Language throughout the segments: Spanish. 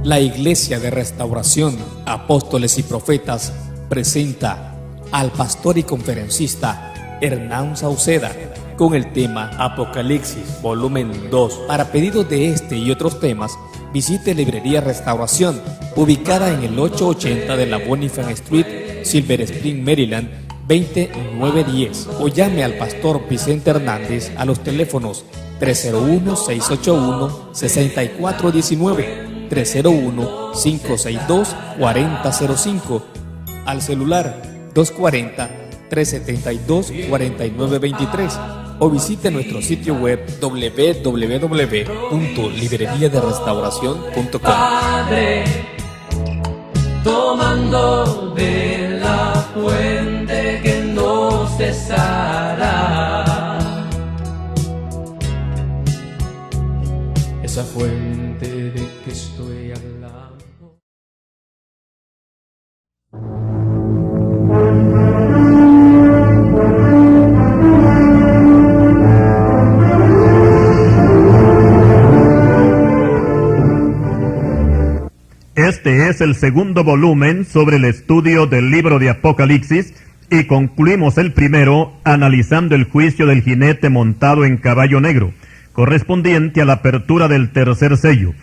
La Iglesia de Restauración, Apóstoles y Profetas presenta al pastor y conferencista Hernán Sauceda con el tema Apocalipsis, volumen 2. Para pedidos de este y otros temas, visite Librería Restauración, ubicada en el 880 de la Bonifant Street, Silver Spring, Maryland, 20910, o llame al pastor Vicente Hernández a los teléfonos 301-681-6419, 301-562-4005, al celular 240-372-4923, o visite nuestro sitio web www.libreriaderestauracion.com. Padre, tomando de la fuente que no cesará, esa fuente de que estoy hablando. Este es el segundo volumen sobre el estudio del libro de Apocalipsis, y concluimos el primero analizando el juicio del jinete montado en caballo negro, correspondiente a la apertura del tercer sello.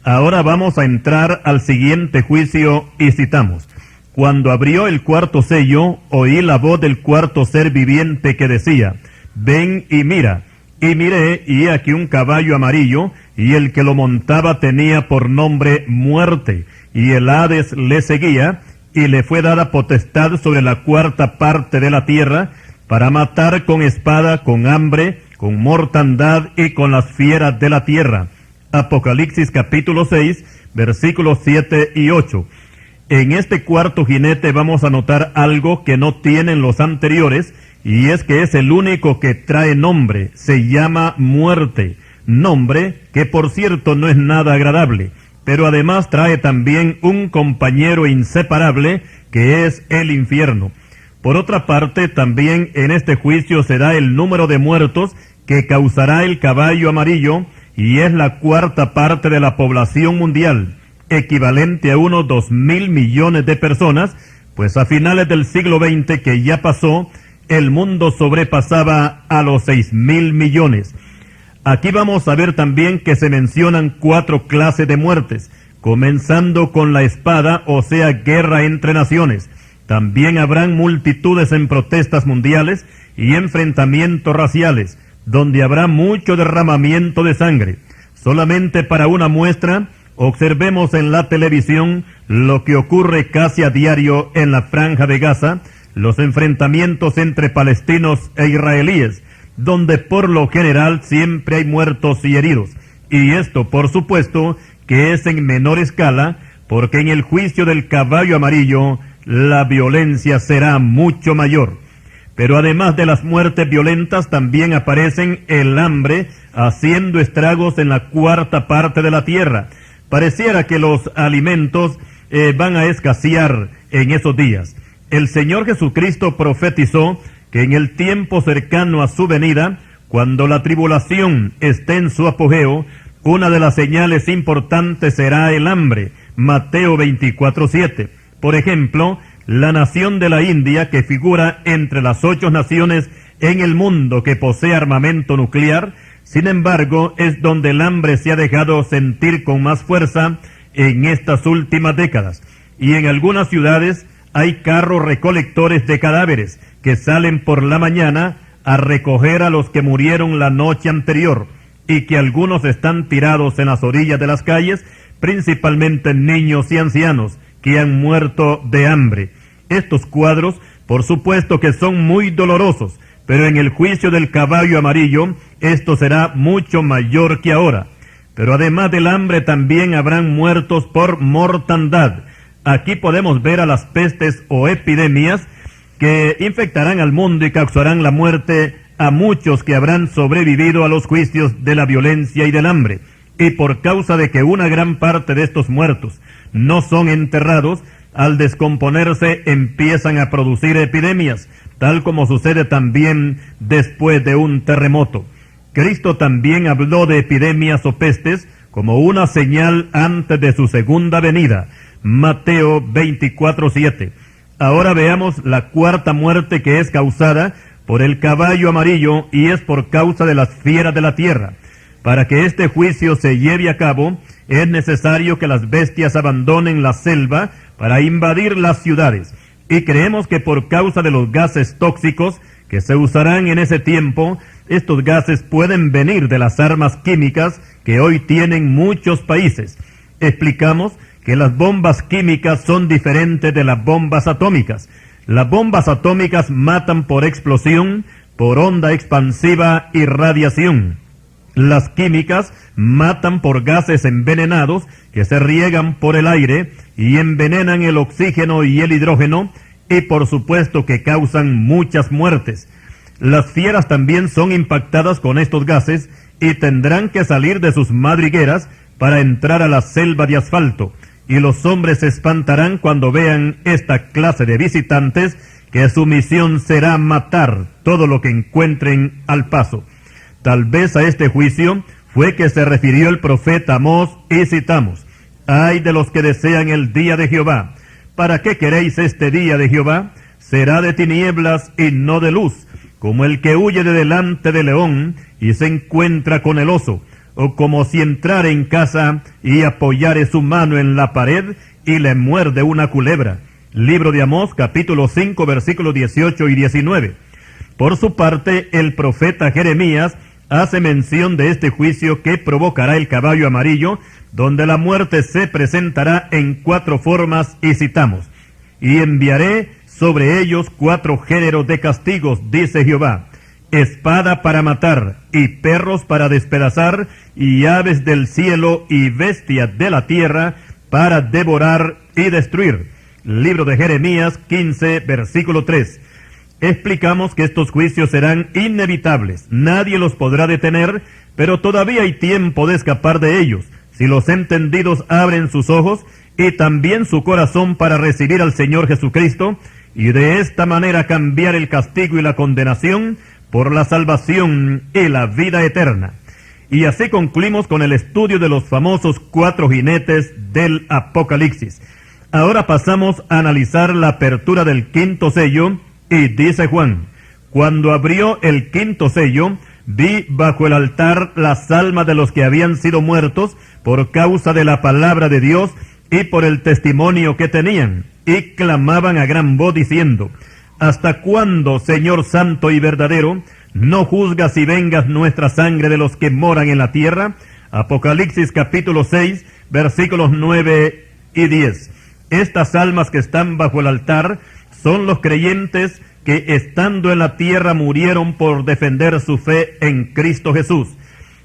Ahora vamos a entrar al siguiente juicio y citamos: Cuando abrió el cuarto sello, oí la voz del cuarto ser viviente que decía: ven y mira. Y miré, y he aquí un caballo amarillo, y el que lo montaba tenía por nombre Muerte, y el Hades le seguía, y le fue dada potestad sobre la cuarta parte de la tierra, para matar con espada, con hambre, con mortandad y con las fieras de la tierra. Apocalipsis capítulo 6, versículos 7 y 8. En este cuarto jinete vamos a notar algo que no tienen los anteriores, y es que es el único que trae nombre. Se llama Muerte, nombre que por cierto no es nada agradable, pero además trae también un compañero inseparable, que es el infierno. Por otra parte, también en este juicio se da el número de muertos que causará el caballo amarillo, y es la cuarta parte de la población mundial, equivalente a unos 2.000 millones de personas, pues a finales del siglo XX, que ya pasó, el mundo sobrepasaba a los 6.000 millones. Aquí vamos a ver también que se mencionan 4 clases de muertes, comenzando con la espada, o sea, guerra entre naciones. También habrán multitudes en protestas mundiales y enfrentamientos raciales, donde habrá mucho derramamiento de sangre. Solamente para una muestra, observemos en la televisión lo que ocurre casi a diario en la Franja de Gaza, los enfrentamientos entre palestinos e israelíes, donde por lo general siempre hay muertos y heridos. Y esto, por supuesto, que es en menor escala, porque en el juicio del caballo amarillo la violencia será mucho mayor. Pero además de las muertes violentas, también aparecen el hambre, haciendo estragos en la cuarta parte de la tierra. Pareciera que los alimentos van a escasear en esos días. El Señor Jesucristo profetizó que en el tiempo cercano a su venida, cuando la tribulación esté en su apogeo, una de las señales importantes será el hambre. Mateo 24:7. Por ejemplo, la nación de la India, que figura entre las 8 naciones en el mundo que posee armamento nuclear, sin embargo, es donde el hambre se ha dejado sentir con más fuerza en estas últimas décadas. Y en algunas ciudades hay carros recolectores de cadáveres que salen por la mañana a recoger a los que murieron la noche anterior, y que algunos están tirados en las orillas de las calles, principalmente niños y ancianos que han muerto de hambre. Estos cuadros, por supuesto que son muy dolorosos, pero en el juicio del caballo amarillo, esto será mucho mayor que ahora. Pero además del hambre, también habrán muertos por mortandad. Aquí podemos ver a las pestes o epidemias que infectarán al mundo y causarán la muerte a muchos que habrán sobrevivido a los juicios de la violencia y del hambre. Y por causa de que una gran parte de estos muertos no son enterrados, al descomponerse empiezan a producir epidemias, tal como sucede también después de un terremoto. Cristo también habló de epidemias o pestes como una señal antes de su segunda venida. Mateo 24:7. Ahora veamos la cuarta muerte, que es causada por el caballo amarillo y es por causa de las fieras de la tierra. Para que este juicio se lleve a cabo, es necesario que las bestias abandonen la selva para invadir las ciudades. Y creemos que por causa de los gases tóxicos que se usarán en ese tiempo, estos gases pueden venir de las armas químicas que hoy tienen muchos países. Explicamos que las bombas químicas son diferentes de las bombas atómicas. Las bombas atómicas matan por explosión, por onda expansiva y radiación. Las químicas matan por gases envenenados que se riegan por el aire y envenenan el oxígeno y el hidrógeno, y por supuesto que causan muchas muertes. Las fieras también son impactadas con estos gases y tendrán que salir de sus madrigueras para entrar a la selva de asfalto, y los hombres se espantarán cuando vean esta clase de visitantes, que su misión será matar todo lo que encuentren al paso. Tal vez a este juicio fue que se refirió el profeta Amós, y citamos: «Ay de los que desean el día de Jehová. ¿Para qué queréis este día de Jehová? Será de tinieblas y no de luz, como el que huye de delante del león y se encuentra con el oso, o como si entrare en casa y apoyare su mano en la pared y le muerde una culebra». Libro de Amós, capítulo 5, versículos 18 y 19. Por su parte, el profeta Jeremías hace mención de este juicio que provocará el caballo amarillo, donde la muerte se presentará en 4 formas, y citamos: «Y enviaré sobre ellos 4 géneros de castigos, dice Jehová: espada para matar, y perros para despedazar, y aves del cielo y bestias de la tierra para devorar y destruir». Libro de Jeremías 15, versículo 3. Explicamos que estos juicios serán inevitables, nadie los podrá detener, pero todavía hay tiempo de escapar de ellos, si los entendidos abren sus ojos y también su corazón para recibir al Señor Jesucristo, y de esta manera cambiar el castigo y la condenación por la salvación y la vida eterna. Y así concluimos con el estudio de los famosos 4 jinetes del Apocalipsis. Ahora pasamos a analizar la apertura del 5º sello, y dice Juan: «Cuando abrió el 5º sello, vi bajo el altar las almas de los que habían sido muertos por causa de la palabra de Dios y por el testimonio que tenían, y clamaban a gran voz diciendo: ¿Hasta cuándo, Señor santo y verdadero, no juzgas y vengas nuestra sangre de los que moran en la tierra?» Apocalipsis capítulo 6, versículos 9 y 10. Estas almas que están bajo el altar son los creyentes que estando en la tierra murieron por defender su fe en Cristo Jesús.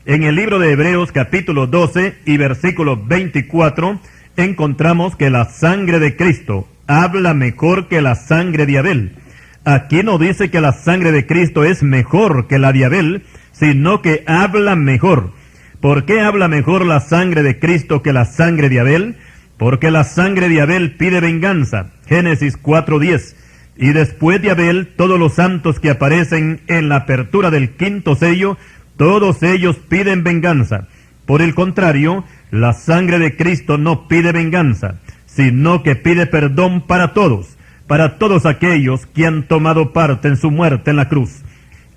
En el libro de Hebreos capítulo 12 y versículo 24 encontramos que la sangre de Cristo habla mejor que la sangre de Abel. Aquí no dice que la sangre de Cristo es mejor que la de Abel, sino que habla mejor. ¿Por qué habla mejor la sangre de Cristo que la sangre de Abel? Porque la sangre de Abel pide venganza, Génesis 4:10. Y después de Abel, todos los santos que aparecen en la apertura del 5º sello, todos ellos piden venganza. Por el contrario, la sangre de Cristo no pide venganza, sino que pide perdón para todos aquellos que han tomado parte en su muerte en la cruz.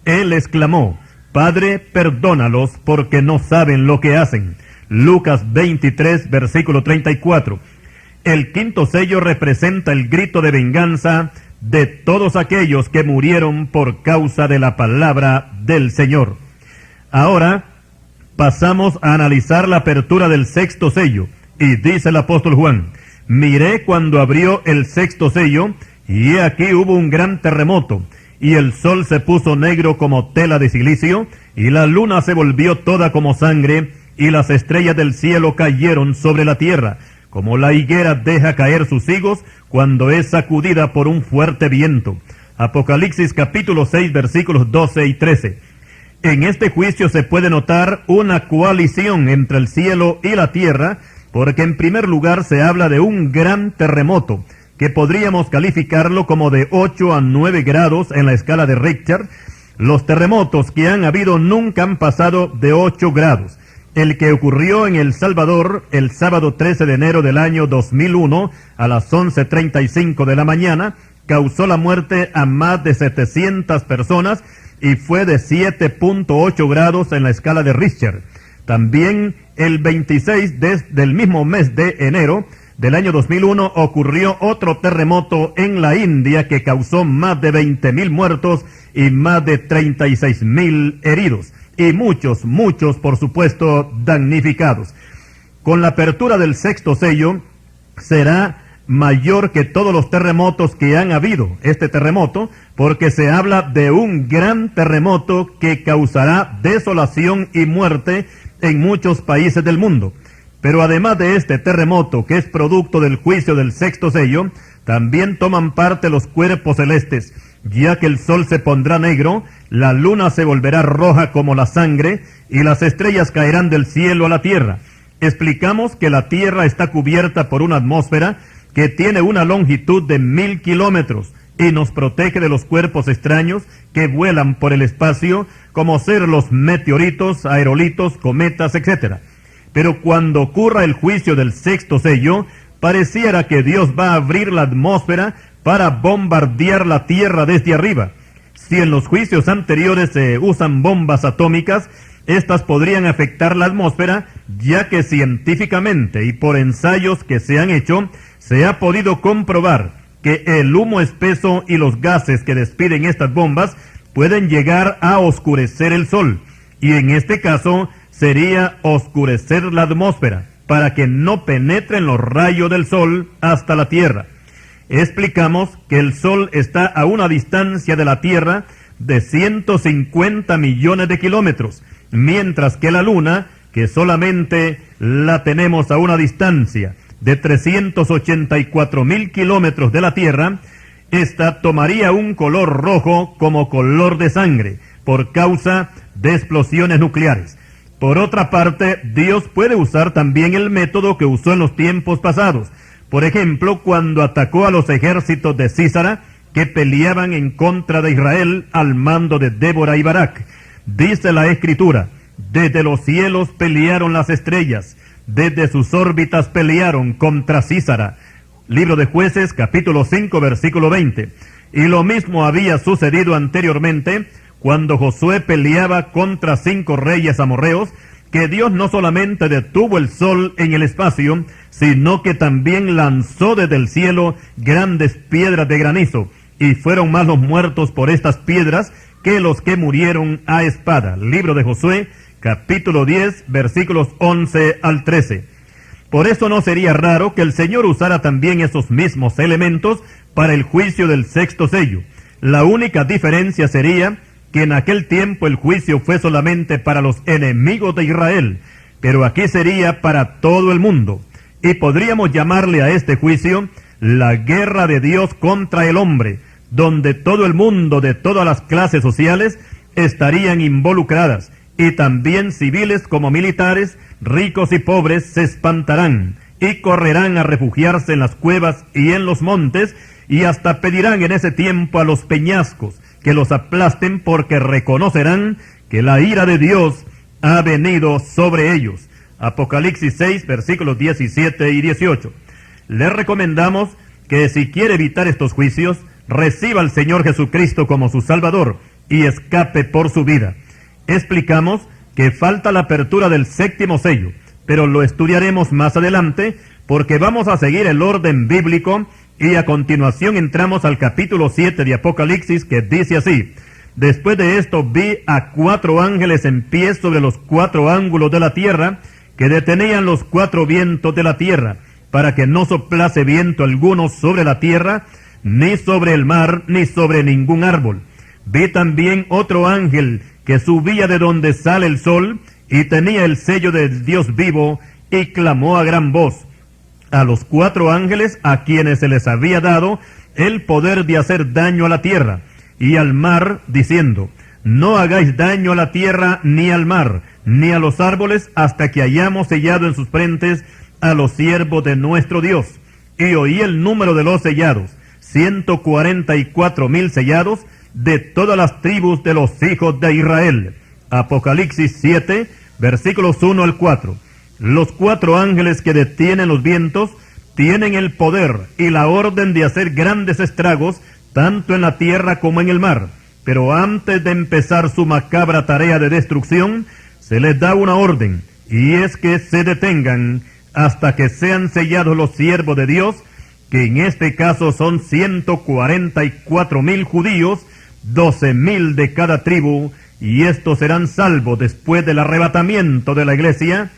Él exclamó: «Padre, perdónalos porque no saben lo que hacen». Lucas 23, versículo 34. El 5º sello representa el grito de venganza de todos aquellos que murieron por causa de la palabra del Señor. Ahora pasamos a analizar la apertura del 6º sello, y dice el apóstol Juan: «Miré cuando abrió el 6º sello, y he aquí hubo un gran terremoto, y el sol se puso negro como tela de silicio, y la luna se volvió toda como sangre, y las estrellas del cielo cayeron sobre la tierra, como la higuera deja caer sus higos cuando es sacudida por un fuerte viento». Apocalipsis capítulo 6, versículos 12 y 13. En este juicio se puede notar una coalición entre el cielo y la tierra, porque en primer lugar se habla de un gran terremoto, que podríamos calificarlo como de 8 a 9 grados en la escala de Richter. Los terremotos que han habido nunca han pasado de 8 grados. El que ocurrió en El Salvador el sábado 13 de enero del año 2001 a las 11:35 de la mañana causó la muerte a más de 700 personas y fue de 7.8 grados en la escala de Richter. También el 26 del mismo mes de enero del año 2001 ocurrió otro terremoto en la India que causó más de 20,000 muertos y más de 36,000 heridos. Y muchos, por supuesto, damnificados. Con la apertura del sexto sello, será mayor que todos los terremotos que han habido, este terremoto, porque se habla de un gran terremoto que causará desolación y muerte en muchos países del mundo. Pero además de este terremoto, que es producto del juicio del sexto sello, también toman parte los cuerpos celestes, ya que el sol se pondrá negro, la luna se volverá roja como la sangre, y las estrellas caerán del cielo a la tierra. Explicamos que la tierra está cubierta por una atmósfera que tiene una longitud de 1,000 kilómetros, y nos protege de los cuerpos extraños que vuelan por el espacio, como ser los meteoritos, aerolitos, cometas, etc. Pero cuando ocurra el juicio del sexto sello, pareciera que Dios va a abrir la atmósfera para bombardear la tierra desde arriba. Si en los juicios anteriores se usan bombas atómicas, estas podrían afectar la atmósfera, ya que científicamente y por ensayos que se han hecho, se ha podido comprobar que el humo espeso y los gases que despiden estas bombas pueden llegar a oscurecer el sol, y en este caso sería oscurecer la atmósfera para que no penetren los rayos del sol hasta la tierra. Explicamos que el sol está a una distancia de la tierra de 150 millones de kilómetros, mientras que la luna, que solamente la tenemos a una distancia de 384,000 kilómetros de la tierra, esta tomaría un color rojo como color de sangre por causa de explosiones nucleares. Por otra parte, Dios puede usar también el método que usó en los tiempos pasados. Por ejemplo, cuando atacó a los ejércitos de Sísara, que peleaban en contra de Israel al mando de Débora y Barak. Dice la Escritura: desde los cielos pelearon las estrellas, desde sus órbitas pelearon contra Sísara. Libro de Jueces, capítulo 5, versículo 20. Y lo mismo había sucedido anteriormente, cuando Josué peleaba contra 5 reyes amorreos, que Dios no solamente detuvo el sol en el espacio, sino que también lanzó desde el cielo grandes piedras de granizo, y fueron más los muertos por estas piedras que los que murieron a espada. Libro de Josué, capítulo 10, versículos 11 al 13. Por eso no sería raro que el Señor usara también esos mismos elementos para el juicio del sexto sello. La única diferencia sería que en aquel tiempo el juicio fue solamente para los enemigos de Israel, pero aquí sería para todo el mundo. Y podríamos llamarle a este juicio la guerra de Dios contra el hombre, donde todo el mundo de todas las clases sociales estarían involucradas, y también civiles como militares, ricos y pobres se espantarán, y correrán a refugiarse en las cuevas y en los montes, y hasta pedirán en ese tiempo a los peñascos que los aplasten, porque reconocerán que la ira de Dios ha venido sobre ellos. Apocalipsis 6, versículos 17 y 18. Le recomendamos que si quiere evitar estos juicios, reciba al Señor Jesucristo como su Salvador y escape por su vida. Explicamos que falta la apertura del séptimo sello, pero lo estudiaremos más adelante, porque vamos a seguir el orden bíblico. Y a continuación entramos al capítulo 7 de Apocalipsis, que dice así: después de esto vi a 4 ángeles en pie sobre los 4 ángulos de la tierra, que detenían los 4 vientos de la tierra, para que no soplase viento alguno sobre la tierra, ni sobre el mar, ni sobre ningún árbol. Vi también otro ángel que subía de donde sale el sol, y tenía el sello del Dios vivo, y clamó a gran voz a los 4 ángeles a quienes se les había dado el poder de hacer daño a la tierra y al mar, diciendo: no hagáis daño a la tierra, ni al mar, ni a los árboles, hasta que hayamos sellado en sus frentes a los siervos de nuestro Dios. Y oí el número de los sellados, 144,000 sellados, de todas las tribus de los hijos de Israel. Apocalipsis 7, versículos 1 al 4. Los 4 ángeles que detienen los vientos tienen el poder y la orden de hacer grandes estragos, tanto en la tierra como en el mar. Pero antes de empezar su macabra tarea de destrucción, se les da una orden, y es que se detengan hasta que sean sellados los siervos de Dios, que en este caso son 144,000 judíos, 12,000 de cada tribu, y estos serán salvos después del arrebatamiento de la iglesia,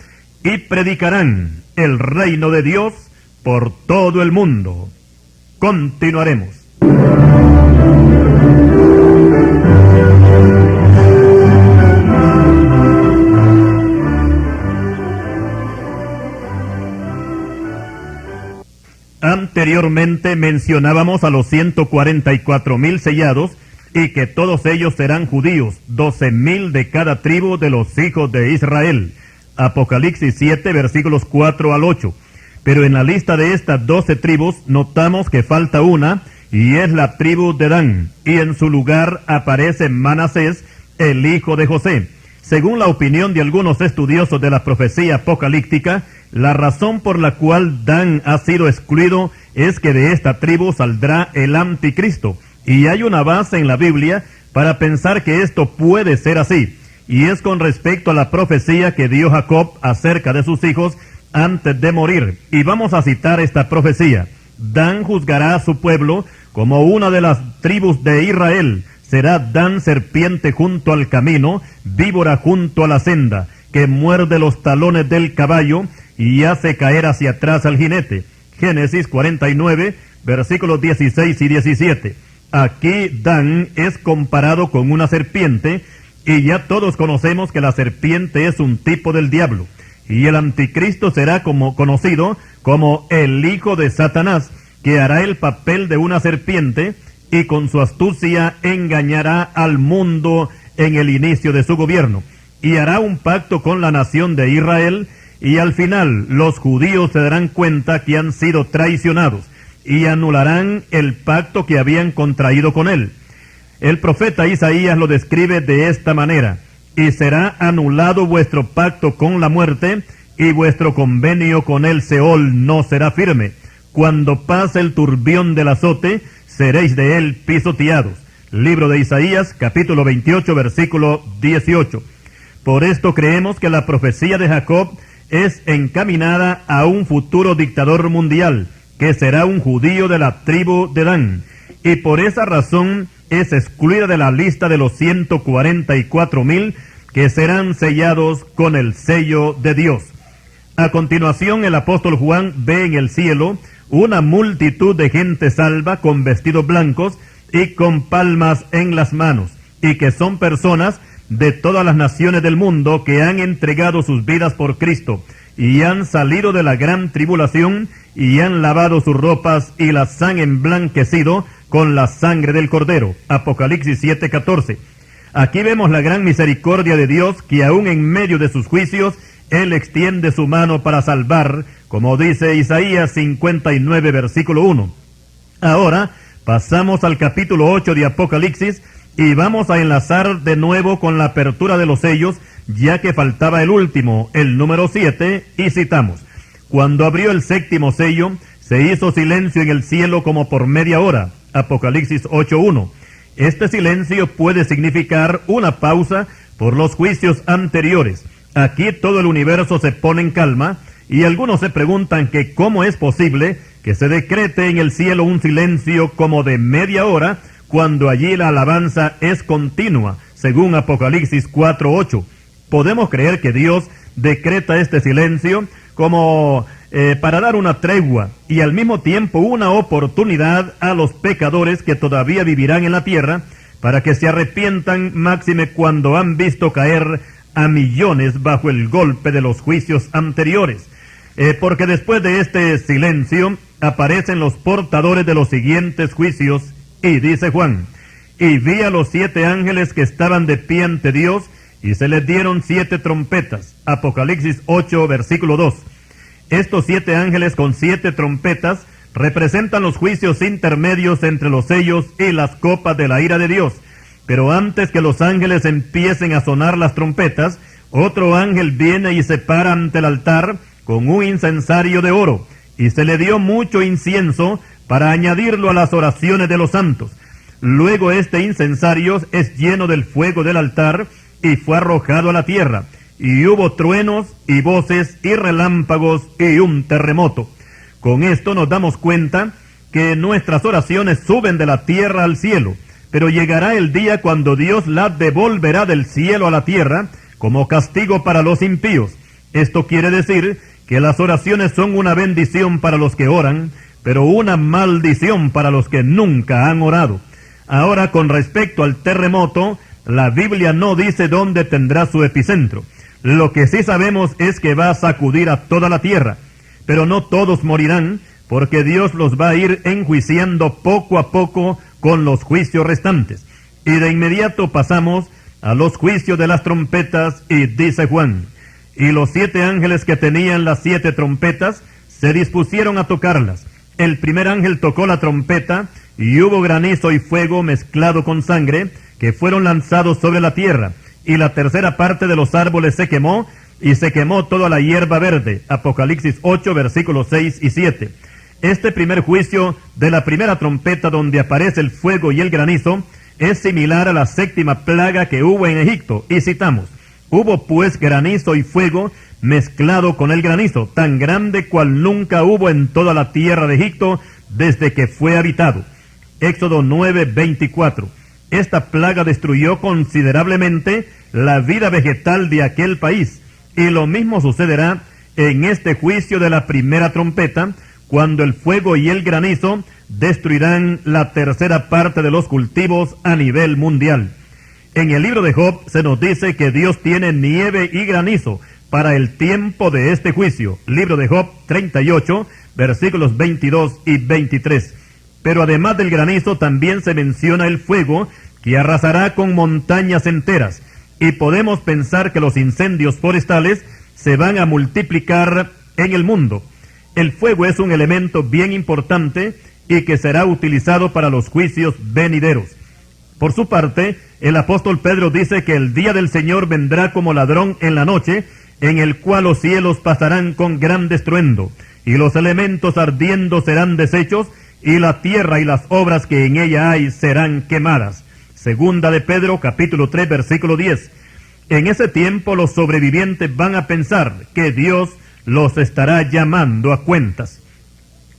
y predicarán el reino de Dios por todo el mundo. Continuaremos. Anteriormente mencionábamos a los 144,000 sellados, y que todos ellos serán judíos, 12,000 de cada tribu de los hijos de Israel. Apocalipsis 7, versículos 4 al 8. Pero en la lista de estas 12 tribus notamos que falta una, y es la tribu de Dan, y en su lugar aparece Manasés, el hijo de José. Según la opinión de algunos estudiosos de la profecía apocalíptica, la razón por la cual Dan ha sido excluido es que de esta tribu saldrá el anticristo, y hay una base en la Biblia para pensar que esto puede ser así, y es con respecto a la profecía que dio Jacob acerca de sus hijos antes de morir. Y vamos a citar esta profecía: Dan juzgará a su pueblo como una de las tribus de Israel. Será Dan serpiente junto al camino, víbora junto a la senda, que muerde los talones del caballo y hace caer hacia atrás al jinete. Génesis 49, versículos 16 y 17. Aquí Dan es comparado con una serpiente, y ya todos conocemos que la serpiente es un tipo del diablo, y el anticristo será conocido como el hijo de Satanás, que hará el papel de una serpiente, y con su astucia engañará al mundo en el inicio de su gobierno, y hará un pacto con la nación de Israel, y al final los judíos se darán cuenta que han sido traicionados, y anularán el pacto que habían contraído con él. El profeta Isaías lo describe de esta manera: y será anulado vuestro pacto con la muerte, y vuestro convenio con el Seol no será firme. Cuando pase el turbión del azote, seréis de él pisoteados. Libro de Isaías, capítulo 28, versículo 18. Por esto creemos que la profecía de Jacob es encaminada a un futuro dictador mundial, que será un judío de la tribu de Dan, y por esa razón es excluida de la lista de los 144,000 que serán sellados con el sello de Dios. A continuación, el apóstol Juan ve en el cielo una multitud de gente salva con vestidos blancos y con palmas en las manos, y que son personas de todas las naciones del mundo que han entregado sus vidas por Cristo, y han salido de la gran tribulación, y han lavado sus ropas y las han emblanquecido con la sangre del Cordero. Apocalipsis 7:14. Aquí vemos la gran misericordia de Dios, que aún en medio de sus juicios, Él extiende su mano para salvar, como dice Isaías 59, versículo 1. Ahora pasamos al capítulo 8 de Apocalipsis, y vamos a enlazar de nuevo con la apertura de los sellos, ya que faltaba el último, el número 7, y citamos: cuando abrió el séptimo sello, se hizo silencio en el cielo como por media hora. Apocalipsis 8:1. Este silencio puede significar una pausa por los juicios anteriores. Aquí todo el universo se pone en calma, y algunos se preguntan que cómo es posible que se decrete en el cielo un silencio como de media hora, cuando allí la alabanza es continua, según Apocalipsis 4:8. Podemos creer que Dios decreta este silencio como para dar una tregua y al mismo tiempo una oportunidad a los pecadores que todavía vivirán en la tierra, para que se arrepientan, máxime cuando han visto caer a millones bajo el golpe de los juicios anteriores. Porque después de este silencio aparecen los portadores de los siguientes juicios, y dice Juan: y vi a los 7 ángeles que estaban de pie ante Dios, y se les dieron 7 trompetas. Apocalipsis 8, versículo 2. Estos 7 ángeles con 7 trompetas representan los juicios intermedios entre los sellos y las copas de la ira de Dios. Pero antes que los ángeles empiecen a sonar las trompetas, Otro ángel viene y se para ante el altar con un incensario de oro, y se le dio mucho incienso para añadirlo a las oraciones de los santos. Luego este incensario es lleno del fuego del altar y fue arrojado a la tierra, y hubo truenos y voces y relámpagos y un terremoto. Con esto nos damos cuenta que nuestras oraciones suben de la tierra al cielo, pero llegará el día cuando Dios las devolverá del cielo a la tierra como castigo para los impíos. Esto quiere decir que las oraciones son una bendición para los que oran, pero una maldición para los que nunca han orado. Ahora, con respecto al terremoto, la Biblia no dice dónde tendrá su epicentro. Lo que sí sabemos es que va a sacudir a toda la tierra, pero no todos morirán, porque Dios los va a ir enjuiciando poco a poco con los juicios restantes. Y de inmediato pasamos a los juicios de las trompetas, y dice Juan: y los 7 ángeles que tenían las 7 trompetas se dispusieron a tocarlas. El primer ángel tocó la trompeta, y hubo granizo y fuego mezclado con sangre, que fueron lanzados sobre la tierra, y la tercera parte de los árboles se quemó, y se quemó toda la hierba verde. Apocalipsis 8, versículos 6 y 7. Este primer juicio de la primera trompeta, donde aparece el fuego y el granizo, es similar a la 7ª plaga que hubo en Egipto, y citamos: hubo pues granizo y fuego mezclado con el granizo, tan grande cual nunca hubo en toda la tierra de Egipto desde que fue habitado. Éxodo 9, 24. Esta plaga destruyó considerablemente la vida vegetal de aquel país, y lo mismo sucederá en este juicio de la primera trompeta, cuando el fuego y el granizo destruirán la tercera parte de los cultivos a nivel mundial. En el libro de Job se nos dice que Dios tiene nieve y granizo para el tiempo de este juicio. Libro de Job 38, versículos 22 y 23. Pero además del granizo también se menciona el fuego, que arrasará con montañas enteras, y podemos pensar que los incendios forestales se van a multiplicar en el mundo. El fuego es un elemento bien importante y que será utilizado para los juicios venideros. Por su parte, el apóstol Pedro dice que el día del Señor vendrá como ladrón en la noche, en el cual los cielos pasarán con gran estruendo, y los elementos ardiendo serán deshechos, y la tierra y las obras que en ella hay serán quemadas. Segunda de Pedro, capítulo 3, versículo 10. En ese tiempo los sobrevivientes van a pensar que Dios los estará llamando a cuentas.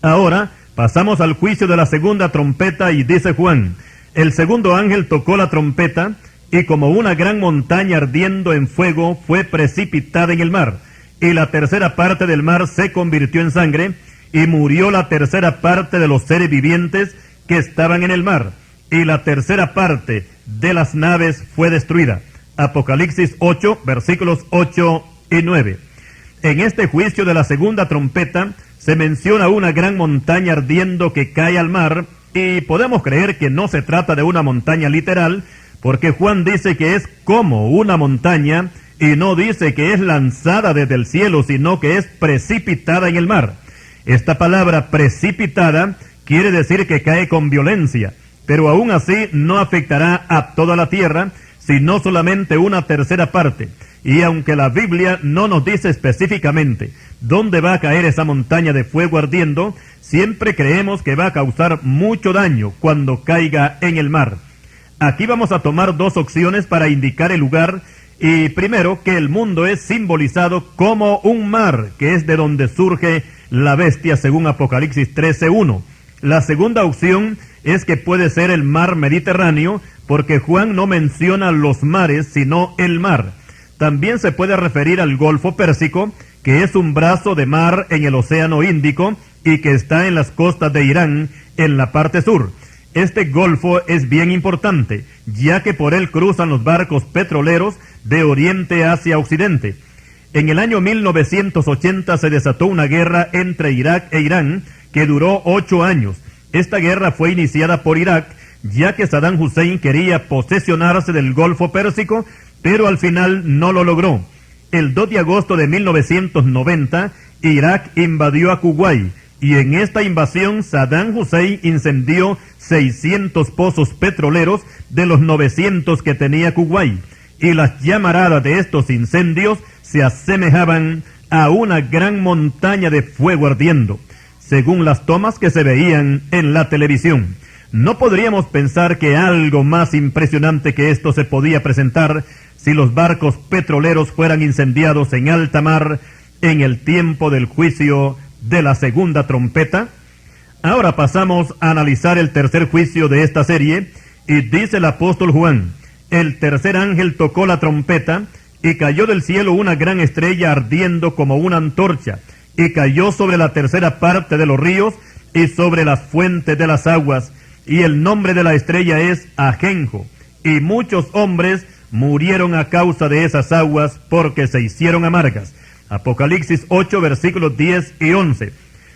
Ahora pasamos al juicio de la segunda trompeta, y dice Juan: el segundo ángel tocó la trompeta, y como una gran montaña ardiendo en fuego fue precipitada en el mar, y la tercera parte del mar se convirtió en sangre, y murió la tercera parte de los seres vivientes que estaban en el mar, y la tercera parte de las naves fue destruida. Apocalipsis 8, versículos 8 y 9. En este juicio de la segunda trompeta se menciona una gran montaña ardiendo que cae al mar, y podemos creer que no se trata de una montaña literal, porque Juan dice que es como una montaña, y no dice que es lanzada desde el cielo, sino que es precipitada en el mar. Esta palabra precipitada quiere decir que cae con violencia, pero aún así no afectará a toda la tierra, sino solamente una tercera parte. Y aunque la Biblia no nos dice específicamente dónde va a caer esa montaña de fuego ardiendo, siempre creemos que va a causar mucho daño cuando caiga en el mar. Aquí vamos a tomar 2 opciones para indicar el lugar, y primero, que el mundo es simbolizado como un mar, que es de donde surge la bestia según Apocalipsis 13:1. La segunda opción es que puede ser el mar Mediterráneo, porque Juan no menciona los mares, sino el mar. También se puede referir al Golfo Pérsico, que es un brazo de mar en el Océano Índico y que está en las costas de Irán, en la parte sur. Este golfo es bien importante, ya que por él cruzan los barcos petroleros de oriente hacia occidente. En el año 1980 se desató una guerra entre Irak e Irán que duró 8 años. Esta guerra fue iniciada por Irak, ya que Saddam Hussein quería posesionarse del Golfo Pérsico, pero al final no lo logró. El 2 de agosto de 1990, Irak invadió a Kuwait, y en esta invasión Saddam Hussein incendió 600 pozos petroleros de los 900 que tenía Kuwait. y las llamaradas de estos incendios se asemejaban a una gran montaña de fuego ardiendo, según las tomas que se veían en la televisión. No podríamos pensar que algo más impresionante que esto se podía presentar si los barcos petroleros fueran incendiados en alta mar en el tiempo del juicio de la segunda trompeta. Ahora pasamos a analizar el tercer juicio de esta serie, y dice el apóstol Juan: el tercer ángel tocó la trompeta, y cayó del cielo una gran estrella ardiendo como una antorcha, y cayó sobre la tercera parte de los ríos y sobre las fuentes de las aguas, y el nombre de la estrella es Ajenjo, y muchos hombres murieron a causa de esas aguas porque se hicieron amargas. Apocalipsis 8, versículos 10 y 11.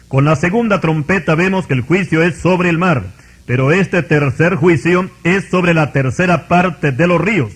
Con la segunda trompeta vemos que el juicio es sobre el mar, pero este tercer juicio es sobre la tercera parte de los ríos.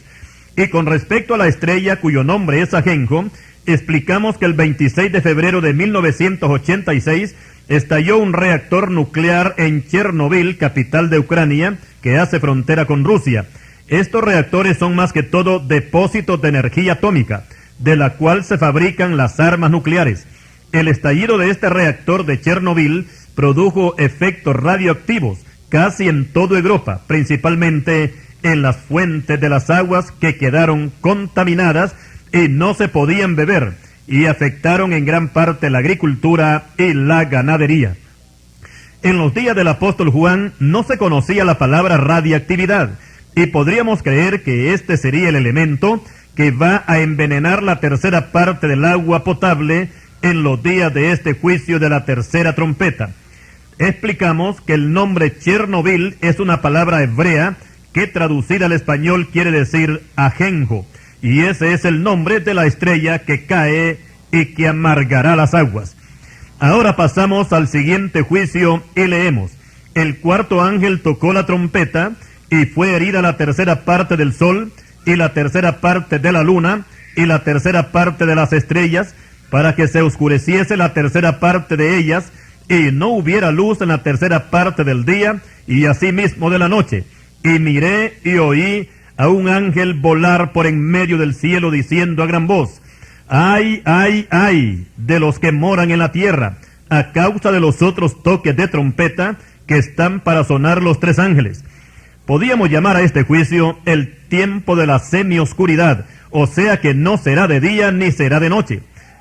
Y con respecto a la estrella cuyo nombre es Ajenjo, explicamos que el 26 de febrero de 1986 estalló un reactor nuclear en Chernobyl, capital de Ucrania, que hace frontera con Rusia. Estos reactores son más que todo depósitos de energía atómica, de la cual se fabrican las armas nucleares. El estallido de este reactor de Chernobyl produjo efectos radioactivos casi en toda Europa, principalmente en las fuentes de las aguas, que quedaron contaminadas y no se podían beber, y afectaron en gran parte la agricultura y la ganadería. En los días del apóstol Juan no se conocía la palabra radiactividad, y podríamos creer que este sería el elemento que va a envenenar la tercera parte del agua potable en los días de este juicio de la tercera trompeta. Explicamos que el nombre Chernobyl es una palabra hebrea que traducida al español quiere decir ajenjo, y ese es el nombre de la estrella que cae y que amargará las aguas. Ahora pasamos al siguiente juicio y leemos: el cuarto ángel tocó la trompeta, y fue herida la tercera parte del sol, y la tercera parte de la luna, y la tercera parte de las estrellas, para que se oscureciese la tercera parte de ellas, y no hubiera luz en la tercera parte del día, y asimismo de la noche. Y miré y oí a un ángel volar por en medio del cielo, diciendo a gran voz: ¡ay, ay, ay! De los que moran en la tierra, a causa de los otros toques de trompeta que están para sonar los tres ángeles. Podíamos llamar a este juicio el tiempo de la semioscuridad, o sea que no será de día ni será de noche.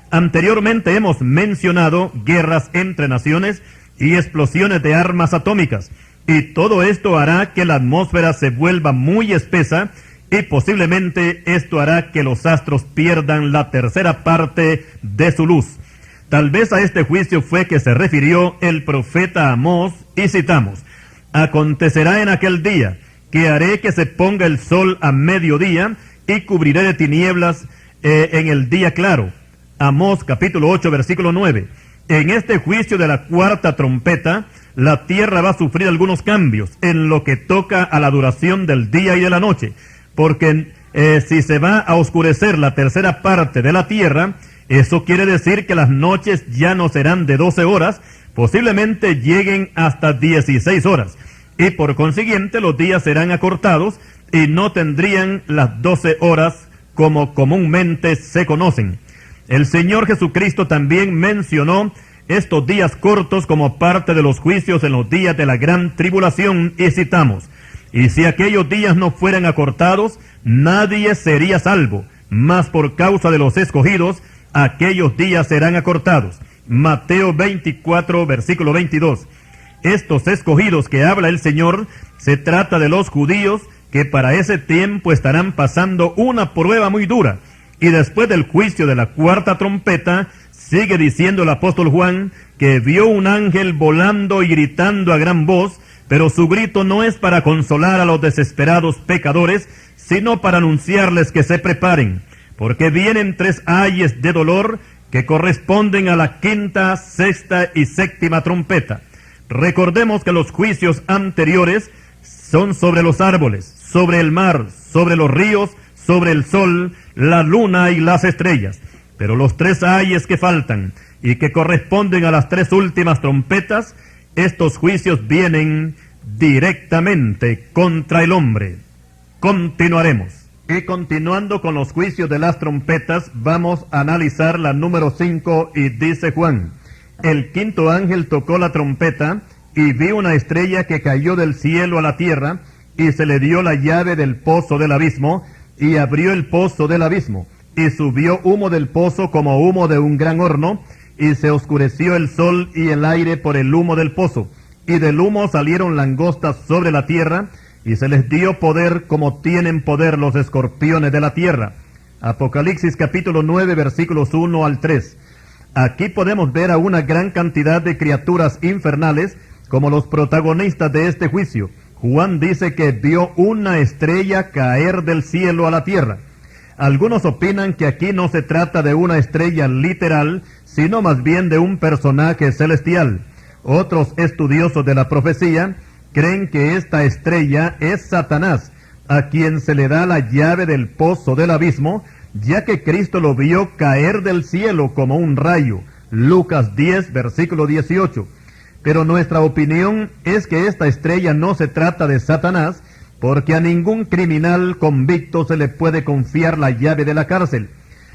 Anteriormente hemos mencionado guerras entre naciones y explosiones de armas atómicas, y todo esto hará que la atmósfera se vuelva muy espesa, y posiblemente esto hará que los astros pierdan la tercera parte de su luz. Tal vez a este juicio fue que se refirió el profeta Amós, y citamos: acontecerá en aquel día que haré que se ponga el sol a mediodía, y cubriré de tinieblas en el día claro. Amós capítulo 8, versículo 9. En este juicio de la cuarta trompeta, la tierra va a sufrir algunos cambios en lo que toca a la duración del día y de la noche, porque si se va a oscurecer la tercera parte de la tierra, eso quiere decir que las noches ya no serán de 12 horas, posiblemente lleguen hasta 16 horas, y por consiguiente los días serán acortados y no tendrían las 12 horas como comúnmente se conocen. El Señor Jesucristo también mencionó estos días cortos como parte de los juicios en los días de la gran tribulación, y citamos: y si aquellos días no fueran acortados, nadie sería salvo, mas por causa de los escogidos, aquellos días serán acortados. Mateo 24, versículo 22. Estos escogidos que habla el Señor, se trata de los judíos que para ese tiempo estarán pasando una prueba muy dura. Y después del juicio de la cuarta trompeta, sigue diciendo el apóstol Juan que vio un ángel volando y gritando a gran voz, pero su grito no es para consolar a los desesperados pecadores, sino para anunciarles que se preparen, porque vienen 3 ayes de dolor que corresponden a la quinta, sexta y séptima trompeta. Recordemos que los juicios anteriores son sobre los árboles, sobre el mar, sobre los ríos, sobre el sol, la luna y las estrellas. Pero los 3 ayes que faltan y que corresponden a las 3 últimas trompetas, estos juicios vienen directamente contra el hombre. Continuaremos. Y continuando con los juicios de las trompetas, vamos a analizar la número 5 y dice Juan: el quinto ángel tocó la trompeta y vi una estrella que cayó del cielo a la tierra, y se le dio la llave del pozo del abismo, y abrió el pozo del abismo, y subió humo del pozo como humo de un gran horno, y se oscureció el sol y el aire por el humo del pozo, y del humo salieron langostas sobre la tierra, y se les dio poder como tienen poder los escorpiones de la tierra. Apocalipsis capítulo 9 versículos 1 al 3. Aquí podemos ver a una gran cantidad de criaturas infernales como los protagonistas de este juicio. Juan dice que vio una estrella caer del cielo a la tierra. Algunos opinan que aquí no se trata de una estrella literal, sino más bien de un personaje celestial. Otros estudiosos de la profecía creen que esta estrella es Satanás, a quien se le da la llave del pozo del abismo, ya que Cristo lo vio caer del cielo como un rayo. Lucas 10, versículo 18. Pero nuestra opinión es que esta estrella no se trata de Satanás, porque a ningún criminal convicto se le puede confiar la llave de la cárcel.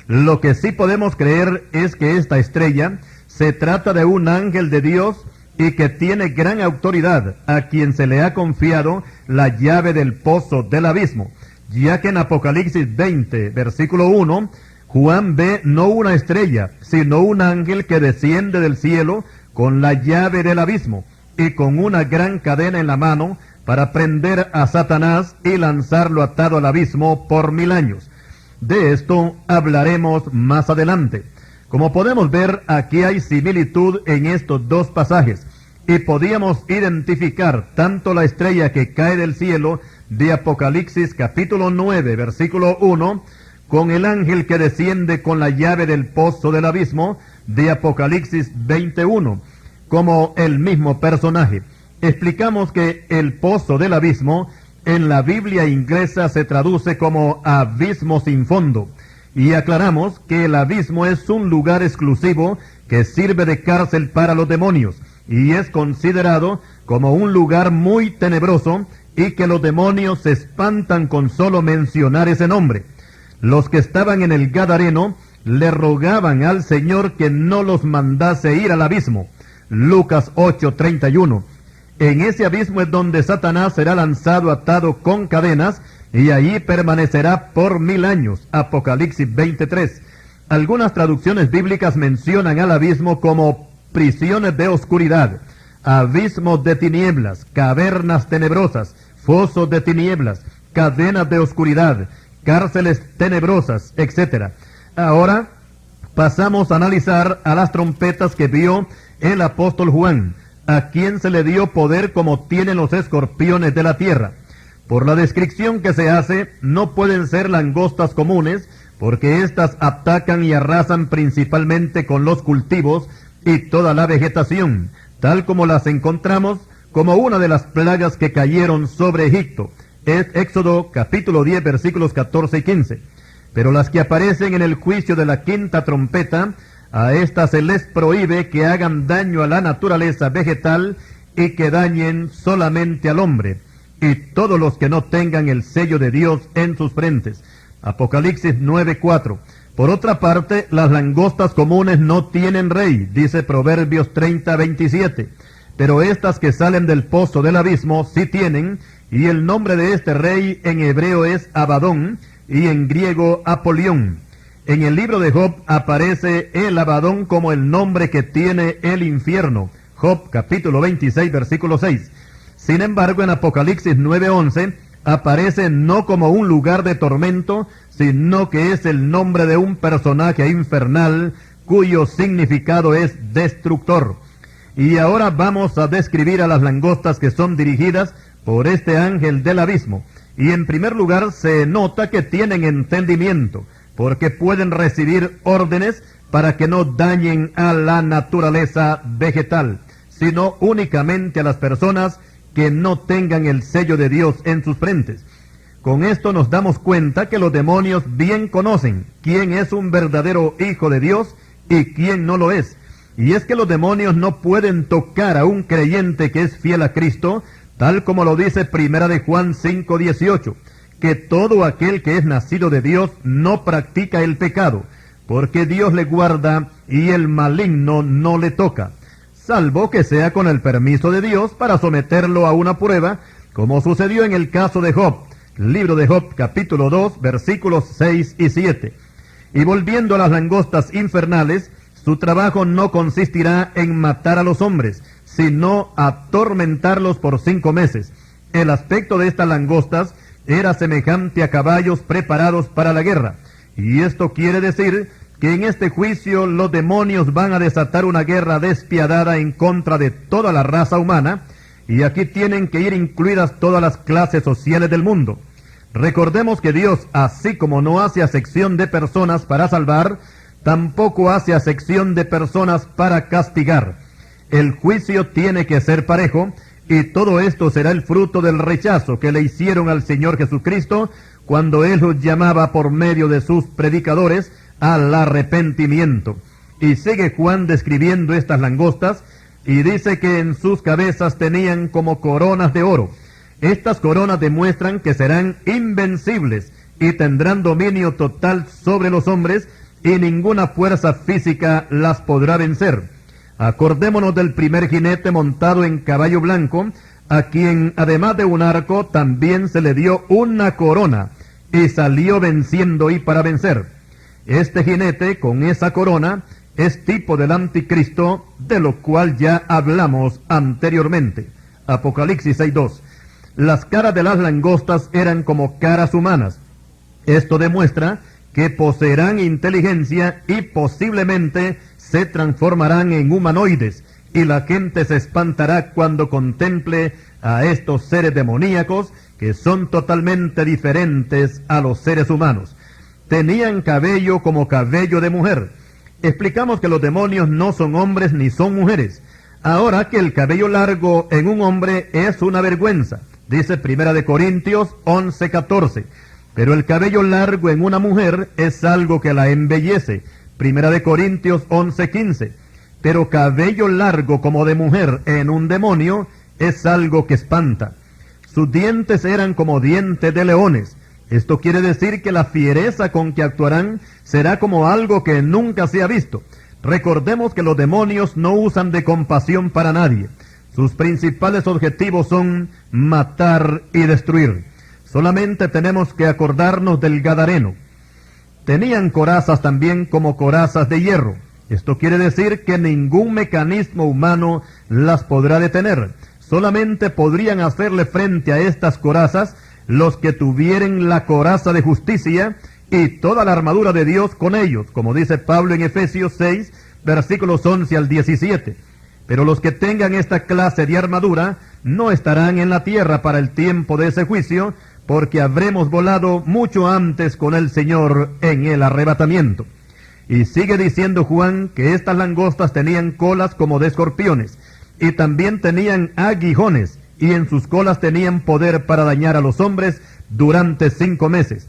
Lo que sí podemos creer es que esta estrella se trata de un ángel de Dios y que tiene gran autoridad, a quien se le ha confiado la llave del pozo del abismo, ya que en Apocalipsis 20, versículo 1, Juan ve no una estrella, sino un ángel que desciende del cielo con la llave del abismo y con una gran cadena en la mano para prender a Satanás y lanzarlo atado al abismo por 1000 años. De esto hablaremos más adelante. Como podemos ver, aquí hay similitud en estos dos pasajes, y podíamos identificar tanto la estrella que cae del cielo de Apocalipsis capítulo 9, versículo 1, con el ángel que desciende con la llave del pozo del abismo de Apocalipsis 21, como el mismo personaje. Explicamos que el pozo del abismo en la Biblia inglesa se traduce como abismo sin fondo, y aclaramos que el abismo es un lugar exclusivo que sirve de cárcel para los demonios, y es considerado como un lugar muy tenebroso y que los demonios se espantan con solo mencionar ese nombre. Los que estaban en el Gadareno le rogaban al Señor que no los mandase ir al abismo. Lucas 8:31. En ese abismo es donde Satanás será lanzado atado con cadenas y ahí permanecerá por 1000 años. Apocalipsis 23. Algunas traducciones bíblicas mencionan al abismo como prisiones de oscuridad, abismos de tinieblas, cavernas tenebrosas, fosos de tinieblas, cadenas de oscuridad, cárceles tenebrosas, etc. Ahora pasamos a analizar a las trompetas que vio el apóstol Juan, a quien se le dio poder como tienen los escorpiones de la tierra. Por la descripción que se hace, no pueden ser langostas comunes, porque éstas atacan y arrasan principalmente con los cultivos y toda la vegetación, tal como las encontramos como una de las plagas que cayeron sobre Egipto. Es Éxodo capítulo 10 versículos 14 y 15. Pero las que aparecen en el juicio de la quinta trompeta, a estas se les prohíbe que hagan daño a la naturaleza vegetal y que dañen solamente al hombre, y todos los que no tengan el sello de Dios en sus frentes. Apocalipsis 9:4. Por otra parte, las langostas comunes no tienen rey, dice Proverbios 30:27. Pero estas que salen del pozo del abismo sí tienen, y el nombre de este rey en hebreo es Abadón, y en griego Apolión. En el libro de Job aparece el Abadón como el nombre que tiene el infierno. Job capítulo 26 versículo 6. Sin embargo, en Apocalipsis 9:11 aparece no como un lugar de tormento, sino que es el nombre de un personaje infernal cuyo significado es destructor. Y ahora vamos a describir a las langostas que son dirigidas por este ángel del abismo. Y en primer lugar se nota que tienen entendimiento, porque pueden recibir órdenes para que no dañen a la naturaleza vegetal, sino únicamente a las personas que no tengan el sello de Dios en sus frentes. Con esto nos damos cuenta que los demonios bien conocen quién es un verdadero hijo de Dios y quién no lo es. Y es que los demonios no pueden tocar a un creyente que es fiel a Cristo, tal como lo dice Primera de Juan 5:18, que todo aquel que es nacido de Dios no practica el pecado, porque Dios le guarda y el maligno no le toca, salvo que sea con el permiso de Dios para someterlo a una prueba, como sucedió en el caso de Job. Libro de Job, capítulo 2, versículos 6 y 7. Y volviendo a las langostas infernales, su trabajo no consistirá en matar a los hombres, sino atormentarlos por 5 meses. El aspecto de estas langostas era semejante a caballos preparados para la guerra. Y esto quiere decir que en este juicio los demonios van a desatar una guerra despiadada en contra de toda la raza humana, y aquí tienen que ir incluidas todas las clases sociales del mundo. Recordemos que Dios, así como no hace acepción de personas para salvar, tampoco hace acepción de personas para castigar. El juicio tiene que ser parejo, y todo esto será el fruto del rechazo que le hicieron al Señor Jesucristo cuando Él los llamaba por medio de sus predicadores al arrepentimiento. Y sigue Juan describiendo estas langostas, y dice que en sus cabezas tenían como coronas de oro. Estas coronas demuestran que serán invencibles y tendrán dominio total sobre los hombres, y ninguna fuerza física las podrá vencer. Acordémonos del primer jinete montado en caballo blanco, a quien además de un arco también se le dio una corona, y salió venciendo y para vencer. Este jinete con esa corona es tipo del anticristo, de lo cual ya hablamos anteriormente. Apocalipsis 6:2. Las caras de las langostas eran como caras humanas. Esto demuestra que poseerán inteligencia y posiblemente se transformarán en humanoides, y la gente se espantará cuando contemple a estos seres demoníacos que son totalmente diferentes a los seres humanos. Tenían cabello como cabello de mujer. Explicamos que los demonios no son hombres ni son mujeres. Ahora que el cabello largo en un hombre es una vergüenza, dice 1 Corintios 11:14. Pero el cabello largo en una mujer es algo que la embellece, 1 Corintios 11:15. Pero cabello largo como de mujer en un demonio es algo que espanta. Sus dientes eran como dientes de leones. Esto quiere decir que la fiereza con que actuarán será como algo que nunca se ha visto. Recordemos que los demonios no usan de compasión para nadie. Sus principales objetivos son matar y destruir. Solamente tenemos que acordarnos del Gadareno. Tenían corazas también como corazas de hierro. Esto quiere decir que ningún mecanismo humano las podrá detener. Solamente podrían hacerle frente a estas corazas los que tuvieren la coraza de justicia y toda la armadura de Dios con ellos, como dice Pablo en Efesios 6, versículos 11 al 17. Pero los que tengan esta clase de armadura no estarán en la tierra para el tiempo de ese juicio, porque habremos volado mucho antes con el Señor en el arrebatamiento. Y sigue diciendo Juan que estas langostas tenían colas como de escorpiones, y también tenían aguijones, y en sus colas tenían poder para dañar a los hombres durante 5 meses.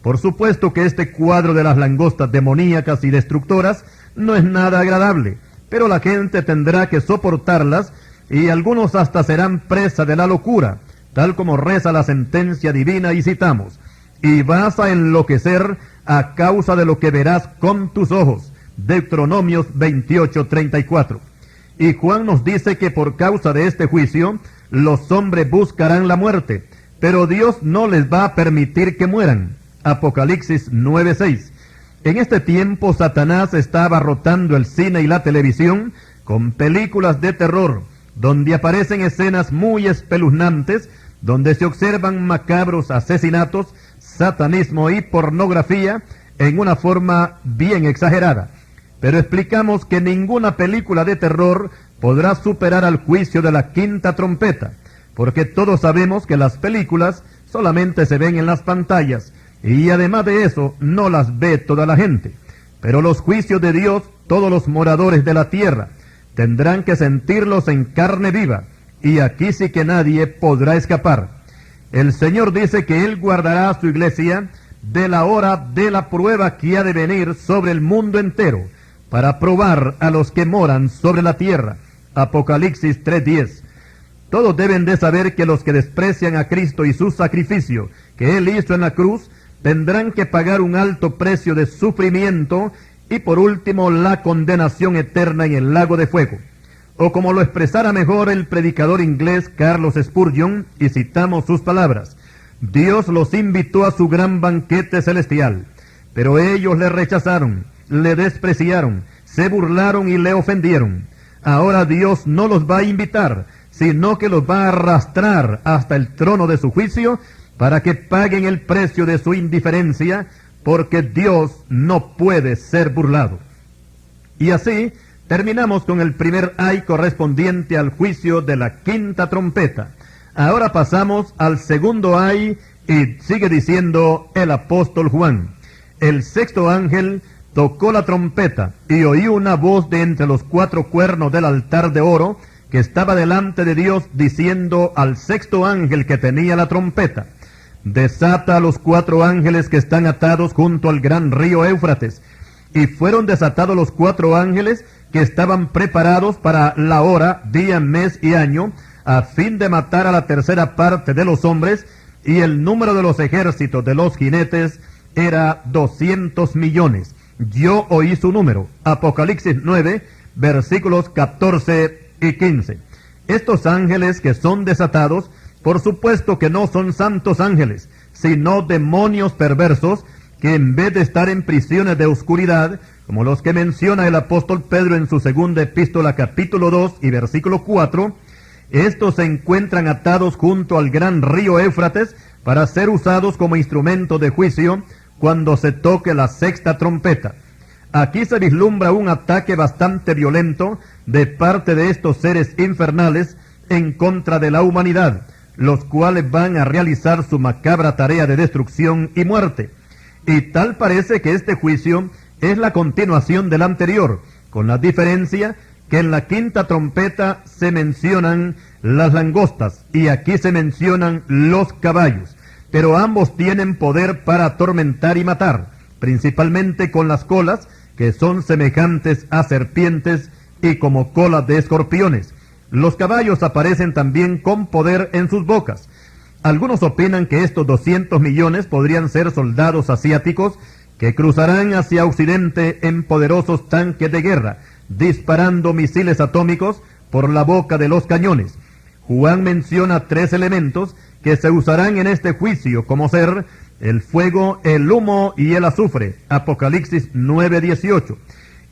Por supuesto que este cuadro de las langostas demoníacas y destructoras no es nada agradable, pero la gente tendrá que soportarlas, y algunos hasta serán presa de la locura, tal como reza la sentencia divina, y citamos: y vas a enloquecer a causa de lo que verás con tus ojos. Deuteronomios 28:34. Y Juan nos dice que por causa de este juicio, los hombres buscarán la muerte, pero Dios no les va a permitir que mueran. Apocalipsis 9:6. En este tiempo Satanás está abarrotando el cine y la televisión con películas de terror, donde aparecen escenas muy espeluznantes, donde se observan macabros asesinatos, satanismo y pornografía en una forma bien exagerada. Pero explicamos que ninguna película de terror podrá superar al juicio de la quinta trompeta, porque todos sabemos que las películas solamente se ven en las pantallas, y además de eso no las ve toda la gente. Pero los juicios de Dios, todos los moradores de la tierra tendrán que sentirlos en carne viva, y aquí sí que nadie podrá escapar. El Señor dice que Él guardará a su iglesia de la hora de la prueba que ha de venir sobre el mundo entero, para probar a los que moran sobre la tierra. Apocalipsis 3:10. Todos deben de saber que los que desprecian a Cristo y su sacrificio, que Él hizo en la cruz, tendrán que pagar un alto precio de sufrimiento y por último la condenación eterna en el lago de fuego. O como lo expresara mejor el predicador inglés Carlos Spurgeon, y citamos sus palabras: Dios los invitó a su gran banquete celestial, pero ellos le rechazaron, le despreciaron, se burlaron y le ofendieron. Ahora Dios no los va a invitar, sino que los va a arrastrar hasta el trono de su juicio para que paguen el precio de su indiferencia, porque Dios no puede ser burlado. Y así terminamos con el primer ay correspondiente al juicio de la quinta trompeta. Ahora pasamos al segundo ay, y sigue diciendo el apóstol Juan: el sexto ángel tocó la trompeta, y oí una voz de entre los cuatro cuernos del altar de oro que estaba delante de Dios, diciendo al sexto ángel que tenía la trompeta: desata a los cuatro ángeles que están atados junto al gran río Éufrates. Y fueron desatados los cuatro ángeles que estaban preparados para la hora, día, mes y año, a fin de matar a la tercera parte de los hombres, y el número de los ejércitos de los jinetes era 200 millones. Yo oí su número. Apocalipsis 9, versículos 14 y 15. Estos ángeles que son desatados, por supuesto que no son santos ángeles, sino demonios perversos, que en vez de estar en prisiones de oscuridad, como los que menciona el apóstol Pedro en su segunda epístola capítulo 2 y versículo 4, estos se encuentran atados junto al gran río Éufrates para ser usados como instrumento de juicio cuando se toque la sexta trompeta. Aquí se vislumbra un ataque bastante violento de parte de estos seres infernales en contra de la humanidad, los cuales van a realizar su macabra tarea de destrucción y muerte. Y tal parece que este juicio es la continuación del anterior, con la diferencia que en la quinta trompeta se mencionan las langostas y aquí se mencionan los caballos, pero ambos tienen poder para atormentar y matar, principalmente con las colas, que son semejantes a serpientes y como colas de escorpiones. Los caballos aparecen también con poder en sus bocas. Algunos opinan que estos 200 millones podrían ser soldados asiáticos que cruzarán hacia Occidente en poderosos tanques de guerra, disparando misiles atómicos por la boca de los cañones. Juan menciona 3 elementos que se usarán en este juicio, como ser el fuego, el humo y el azufre. Apocalipsis 9:18.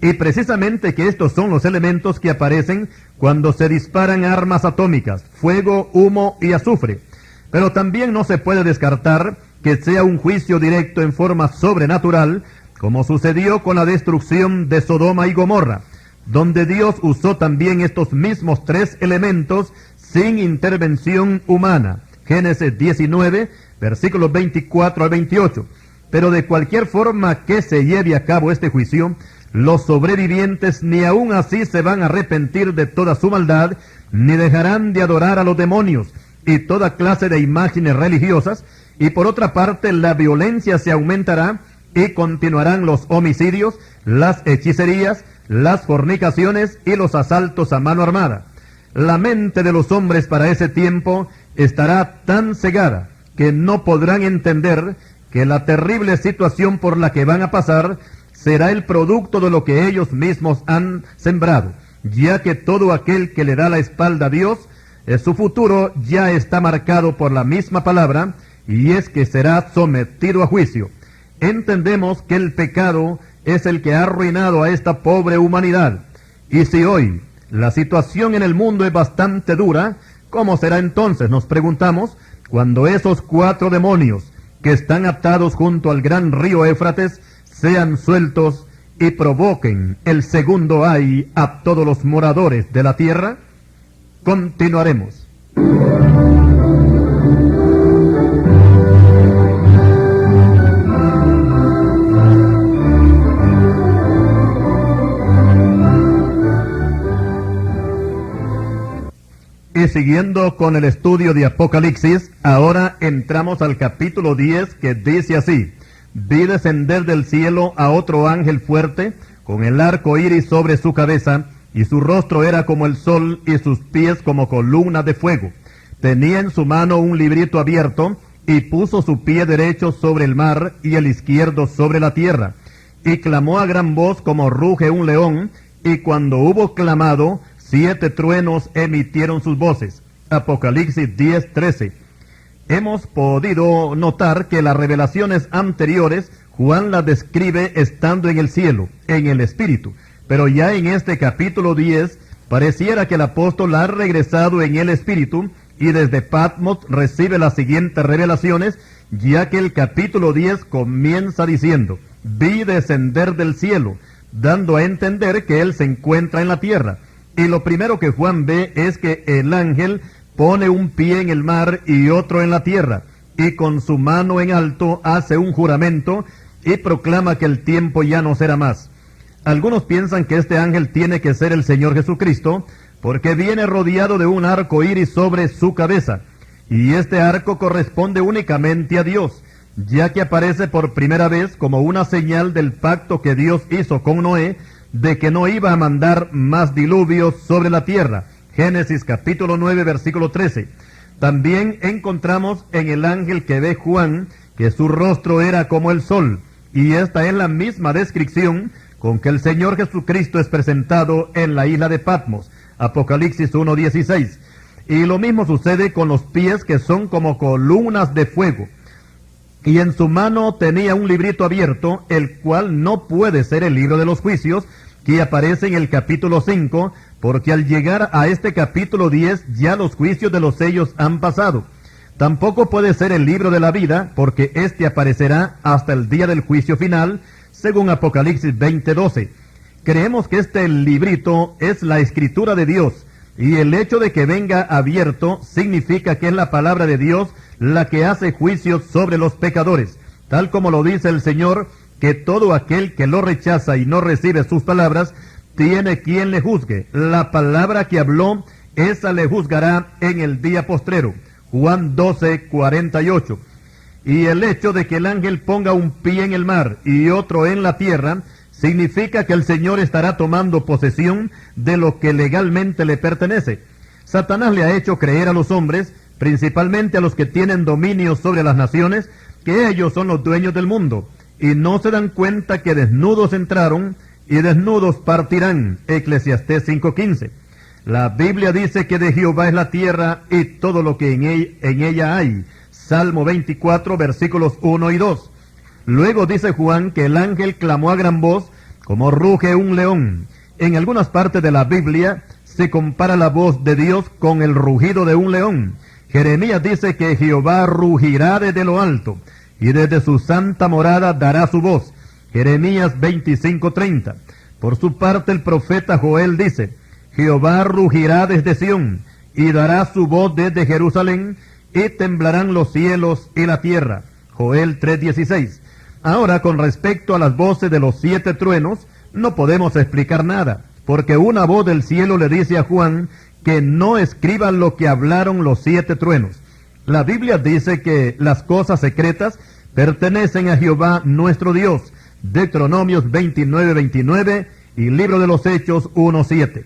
Y precisamente que estos son los elementos que aparecen cuando se disparan armas atómicas: fuego, humo y azufre. Pero también no se puede descartar que sea un juicio directo en forma sobrenatural, como sucedió con la destrucción de Sodoma y Gomorra, donde Dios usó también estos mismos 3 elementos sin intervención humana. Génesis 19, versículos 24 al 28. Pero de cualquier forma que se lleve a cabo este juicio, los sobrevivientes ni aún así se van a arrepentir de toda su maldad, ni dejarán de adorar a los demonios y toda clase de imágenes religiosas, y por otra parte la violencia se aumentará y continuarán los homicidios, las hechicerías, las fornicaciones y los asaltos a mano armada. La mente de los hombres para ese tiempo estará tan cegada que no podrán entender que la terrible situación por la que van a pasar será el producto de lo que ellos mismos han sembrado, ya que todo aquel que le da la espalda a Dios, su futuro ya está marcado por la misma palabra, y es que será sometido a juicio. Entendemos que el pecado es el que ha arruinado a esta pobre humanidad. Y si hoy la situación en el mundo es bastante dura, ¿cómo será entonces, nos preguntamos, cuando esos 4 demonios que están atados junto al gran río Éufrates sean sueltos y provoquen el segundo ay a todos los moradores de la tierra? Continuaremos. Y siguiendo con el estudio de Apocalipsis, ahora entramos al capítulo 10, que dice así: vi descender del cielo a otro ángel fuerte, con el arco iris sobre su cabeza, y su rostro era como el sol, y sus pies como columnas de fuego. Tenía en su mano un librito abierto, y puso su pie derecho sobre el mar y el izquierdo sobre la tierra. Y clamó a gran voz como ruge un león, y cuando hubo clamado, 7 truenos emitieron sus voces. Apocalipsis 10:13. Hemos podido notar que las revelaciones anteriores Juan las describe estando en el cielo, en el Espíritu, pero ya en este capítulo 10 pareciera que el apóstol ha regresado en el Espíritu y desde Patmos recibe las siguientes revelaciones, ya que el capítulo 10 comienza diciendo: vi descender del cielo, dando a entender que él se encuentra en la tierra. Y lo primero que Juan ve es que el ángel pone un pie en el mar y otro en la tierra, y con su mano en alto hace un juramento y proclama que el tiempo ya no será más. Algunos piensan que este ángel tiene que ser el Señor Jesucristo, porque viene rodeado de un arco iris sobre su cabeza, y este arco corresponde únicamente a Dios, ya que aparece por primera vez como una señal del pacto que Dios hizo con Noé, de que no iba a mandar más diluvios sobre la tierra. Génesis capítulo 9, versículo 13. También encontramos en el ángel que ve Juan que su rostro era como el sol, y esta es la misma descripción con que el Señor Jesucristo es presentado en la isla de Patmos. Apocalipsis 1:16. Y lo mismo sucede con los pies, que son como columnas de fuego. Y en su mano tenía un librito abierto, el cual no puede ser el libro de los juicios, que aparece en el capítulo 5, porque al llegar a este capítulo 10 ya los juicios de los sellos han pasado. Tampoco puede ser el libro de la vida, porque éste aparecerá hasta el día del juicio final, según Apocalipsis 20:12. Creemos que este librito es la escritura de Dios, y el hecho de que venga abierto significa que es la palabra de Dios la que hace juicios sobre los pecadores, tal como lo dice el Señor, que todo aquel que lo rechaza y no recibe sus palabras, tiene quien le juzgue. La palabra que habló, esa le juzgará en el día postrero. Juan 12:48. Y el hecho de que el ángel ponga un pie en el mar y otro en la tierra, significa que el Señor estará tomando posesión de lo que legalmente le pertenece. Satanás le ha hecho creer a los hombres, principalmente a los que tienen dominio sobre las naciones, que ellos son los dueños del mundo, y no se dan cuenta que desnudos entraron y desnudos partirán. Eclesiastés 5:15. La Biblia dice que de Jehová es la tierra y todo lo que en ella hay. Salmo 24, versículos 1 y 2. Luego dice Juan que el ángel clamó a gran voz como ruge un león. En algunas partes de la Biblia se compara la voz de Dios con el rugido de un león. Jeremías dice que Jehová rugirá desde lo alto y desde su santa morada dará su voz. Jeremías 25:30. Por su parte el profeta Joel dice: Jehová rugirá desde Sión y dará su voz desde Jerusalén, y temblarán los cielos y la tierra. Joel 3:16. Ahora, con respecto a las voces de los 7 truenos, no podemos explicar nada, porque una voz del cielo le dice a Juan que no escriba lo que hablaron los 7 truenos. La Biblia dice que las cosas secretas pertenecen a Jehová nuestro Dios. Deuteronomios 29:29 y Libro de los Hechos 1:7.